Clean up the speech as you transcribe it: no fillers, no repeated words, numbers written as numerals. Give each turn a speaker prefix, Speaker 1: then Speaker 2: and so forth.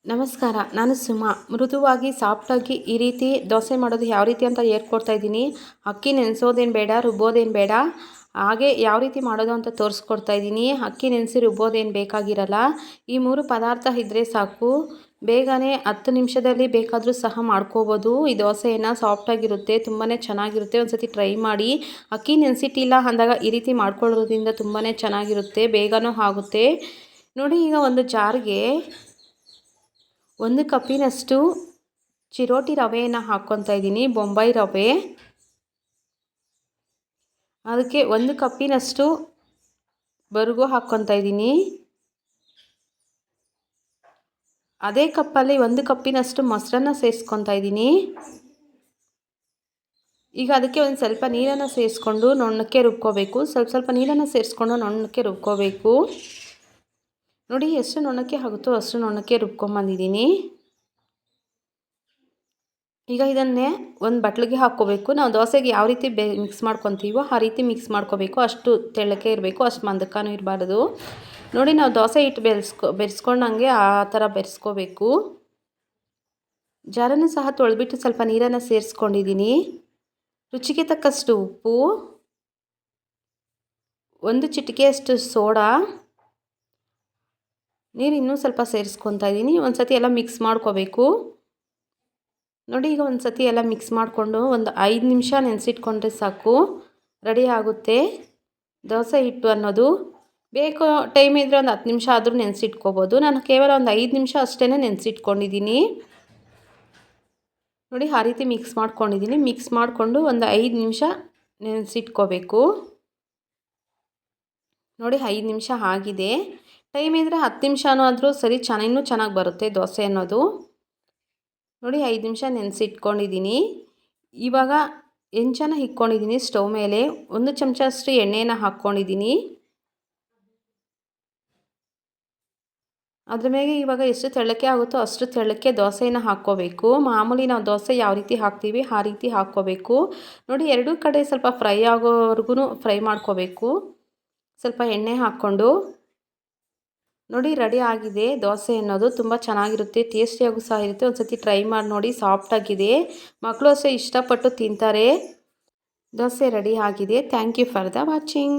Speaker 1: ನಮಸ್ಕಾರ, ನಾನು ಸುಮಾ. ಮೃದುವಾಗಿ ಸಾಫ್ಟಾಗಿ ಈ ರೀತಿ ದೋಸೆ ಮಾಡೋದು ಯಾವ ರೀತಿ ಅಂತ ಹೇಳ್ಕೊಡ್ತಾ ಇದ್ದೀನಿ. ಅಕ್ಕಿ ನೆನೆಸೋದೇನು ಬೇಡ, ರುಬ್ಬೋದೇನು ಬೇಡ, ಹಾಗೆ ಯಾವ ರೀತಿ ಮಾಡೋದು ಅಂತ ತೋರಿಸ್ಕೊಡ್ತಾ ಇದ್ದೀನಿ. ಅಕ್ಕಿ ನೆನೆಸಿ ರುಬ್ಬೋದೇನು ಬೇಕಾಗಿರಲ್ಲ. ಈ 3 ಪದಾರ್ಥ ಇದ್ದರೆ ಸಾಕು. ಬೇಗನೆ 10 ನಿಮಿಷದಲ್ಲಿ ಬೇಕಾದರೂ ಸಹ ಮಾಡ್ಕೋಬೋದು. ಈ ದೋಸೆಯನ್ನು ಸಾಫ್ಟಾಗಿರುತ್ತೆ, ತುಂಬಾ ಚೆನ್ನಾಗಿರುತ್ತೆ. ಒಂದು ಸತಿ ಟ್ರೈ ಮಾಡಿ. ಅಕ್ಕಿ ನೆನೆಸಿಟ್ಟಿಲ್ಲ ಅಂದಾಗ ಈ ರೀತಿ ಮಾಡ್ಕೊಳ್ಳೋದ್ರಿಂದ ತುಂಬಾ ಚೆನ್ನಾಗಿರುತ್ತೆ, ಬೇಗನೂ ಆಗುತ್ತೆ. ನೋಡಿ, ಈಗ ಒಂದು ಜಾರ್ಗೆ 1 ಕಪ್ಪಿನಷ್ಟು ಚಿರೋಟಿ ರವೆಯನ್ನು ಹಾಕ್ಕೊತಾ ಇದ್ದೀನಿ, ಬೊಂಬೈ ರವೆ. ಅದಕ್ಕೆ 1 ಕಪ್ಪಿನಷ್ಟು ಬರುಗು ಹಾಕ್ಕೊತಾ ಇದ್ದೀನಿ. ಅದೇ ಕಪ್ಪಲ್ಲಿ 1 ಕಪ್ಪಿನಷ್ಟು ಮೊಸರನ್ನ ಸೇರಿಸ್ಕೊತಾ ಇದ್ದೀನಿ. ಈಗ ಅದಕ್ಕೆ ಒಂದು ಸ್ವಲ್ಪ ನೀರನ್ನು ಸೇರಿಸ್ಕೊಂಡು ನುಣ್ಣಕ್ಕೆ ರುಬ್ಕೋಬೇಕು. ಸ್ವಲ್ಪ ನೀರನ್ನು ಸೇರಿಸ್ಕೊಂಡು ನುಣ್ಣಕ್ಕೆ ರುಬ್ಕೋಬೇಕು. ನೋಡಿ, ಎಷ್ಟು ನುಣ್ಣಕ್ಕೆ ಆಗುತ್ತೋ ಅಷ್ಟು ನುಣ್ಣಕ್ಕೆ ರುಬ್ಕೊಂಬಂದಿದ್ದೀನಿ. ಈಗ ಇದನ್ನೇ ಒಂದು ಬಟ್ಲಿಗೆ ಹಾಕ್ಕೋಬೇಕು. ನಾವು ದೋಸೆಗೆ ಯಾವ ರೀತಿ ಮಿಕ್ಸ್ ಮಾಡ್ಕೊತೀವೋ ಆ ರೀತಿ ಮಿಕ್ಸ್ ಮಾಡ್ಕೋಬೇಕು. ಅಷ್ಟು ತೆಳ್ಳಗೆ ಇರಬೇಕು, ಅಷ್ಟು ಮಂದಕ್ಕೂ ಇರಬಾರ್ದು. ನೋಡಿ, ನಾವು ದೋಸೆ ಹಿಟ್ಟು ಬೆರೆಸ್ಕೊಂಡಂಗೆ ಆ ಥರ ಬೆರೆಸ್ಕೋಬೇಕು. ಜಾರನ್ನು ಸಹ ತೊಳೆದ್ಬಿಟ್ಟು ಸ್ವಲ್ಪ ನೀರನ್ನು ಸೇರಿಸ್ಕೊಂಡಿದ್ದೀನಿ. ರುಚಿಗೆ ತಕ್ಕಷ್ಟು ಉಪ್ಪು, 1 ಚಿಟಿಕೆಯಷ್ಟು ಸೋಡಾ, ನೀರು ಇನ್ನೂ ಸ್ವಲ್ಪ ಸೇರಿಸ್ಕೊತಾ ಇದ್ದೀನಿ. ಒಂದು ಸತಿ ಎಲ್ಲ ಮಿಕ್ಸ್ ಮಾಡ್ಕೋಬೇಕು. ನೋಡಿ, ಈಗ ಒಂದು ಸತಿ ಎಲ್ಲ ಮಿಕ್ಸ್ ಮಾಡಿಕೊಂಡು ಒಂದು 5 ನಿಮಿಷ ನೆನೆಸಿಟ್ಕೊಂಡ್ರೆ ಸಾಕು, ರೆಡಿ ಆಗುತ್ತೆ ದೋಸೆ ಹಿಟ್ಟು ಅನ್ನೋದು. ಬೇಕು ಟೈಮ್ ಇದ್ದರೆ ಒಂದು 10 ನಿಮಿಷ ಆದರೂ ನೆನೆಸಿಟ್ಕೋಬೋದು. ನಾನು ಕೇವಲ ಒಂದು 5 ನಿಮಿಷ ಅಷ್ಟೇ ನೆನೆಸಿಟ್ಕೊಂಡಿದ್ದೀನಿ. ನೋಡಿ, ಆ ರೀತಿ ಮಿಕ್ಸ್ ಮಾಡ್ಕೊಂಡಿದ್ದೀನಿ. ಮಿಕ್ಸ್ ಮಾಡಿಕೊಂಡು ಒಂದು 5 ನಿಮಿಷ ನೆನೆಸಿಟ್ಕೋಬೇಕು. ನೋಡಿ, 5 ನಿಮಿಷ ಆಗಿದೆ. ಟೈಮ್ ಇದ್ದರೆ 10 ನಿಮಿಷನೂ ಆದರೂ ಸರಿ, ಇನ್ನೂ ಚೆನ್ನಾಗಿ ಬರುತ್ತೆ ದೋಸೆ ಅನ್ನೋದು. ನೋಡಿ, 5 ನಿಮಿಷ ನೆನೆಸಿಟ್ಕೊಂಡಿದ್ದೀನಿ. ಇವಾಗ ಹೆಂಚನ್ನು ಇಟ್ಕೊಂಡಿದ್ದೀನಿ ಸ್ಟವ್ ಮೇಲೆ. 1 ಚಮಚದಷ್ಟು ಎಣ್ಣೆಯನ್ನು ಹಾಕ್ಕೊಂಡಿದ್ದೀನಿ. ಅದ್ರ ಮೇಲೆ ಇವಾಗ ಎಷ್ಟು ತೆಳ್ಳಕ್ಕೆ ಆಗುತ್ತೋ ಅಷ್ಟು ತೆಳ್ಳಕ್ಕೆ ದೋಸೆಯನ್ನು ಹಾಕ್ಕೋಬೇಕು. ಮಾಮೂಲಿ ನಾವು ದೋಸೆ ಯಾವ ರೀತಿ ಹಾಕ್ತೀವಿ ಆ ರೀತಿ ಹಾಕ್ಕೋಬೇಕು. ನೋಡಿ, ಎರಡೂ ಕಡೆ ಸ್ವಲ್ಪ ಫ್ರೈ ಆಗೋವರೆಗೂ ಫ್ರೈ ಮಾಡ್ಕೋಬೇಕು, ಸ್ವಲ್ಪ ಎಣ್ಣೆ ಹಾಕ್ಕೊಂಡು. ನೋಡಿ, ರೆಡಿ ಆಗಿದೆ ದೋಸೆ ಅನ್ನೋದು. ತುಂಬ ಚೆನ್ನಾಗಿರುತ್ತೆ, ಟೇಸ್ಟಿಯಾಗೂ ಸಹ ಇರುತ್ತೆ. ಒಂದು ಸತಿ ಟ್ರೈ ಮಾಡಿ ನೋಡಿ, ಸಾಫ್ಟಾಗಿದೆ. ಮಕ್ಕಳು ಅಷ್ಟೇ ಇಷ್ಟಪಟ್ಟು ತಿಂತಾರೆ. ದೋಸೆ ರೆಡಿ ಆಗಿದೆ. Thank you for the watching.